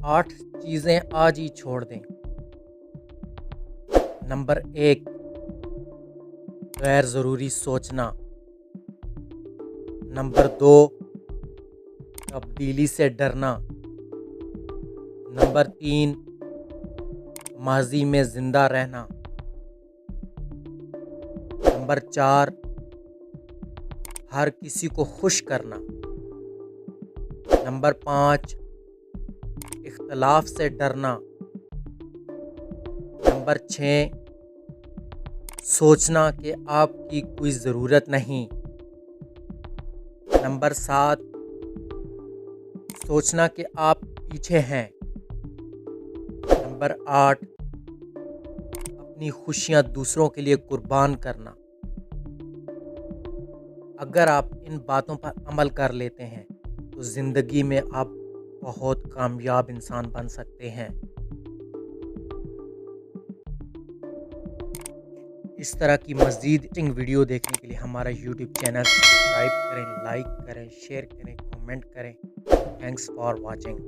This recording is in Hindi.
8 चीज़ें आज ही छोड़ दें। नंबर 1, गैर ज़रूरी सोचना। नंबर 2, तब्दीली से डरना। नंबर 3, माजी में ज़िंदा रहना। नंबर 4, हर किसी को खुश करना। नंबर 5, इख्तलाफ से डरना। नंबर 6, सोचना कि आपकी कोई ज़रूरत नहीं। नंबर 7, सोचना कि आप पीछे हैं। नंबर 8, अपनी खुशियाँ दूसरों के लिए कुर्बान करना। अगर आप इन बातों पर अमल कर लेते हैं तो ज़िंदगी में आप बहुत कामयाब इंसान बन सकते हैं। इस तरह की मज़ीद वीडियो देखने के लिए हमारा यूट्यूब चैनल सब्सक्राइब करें, लाइक करें, शेयर करें, कमेंट करें। Thanks for watching.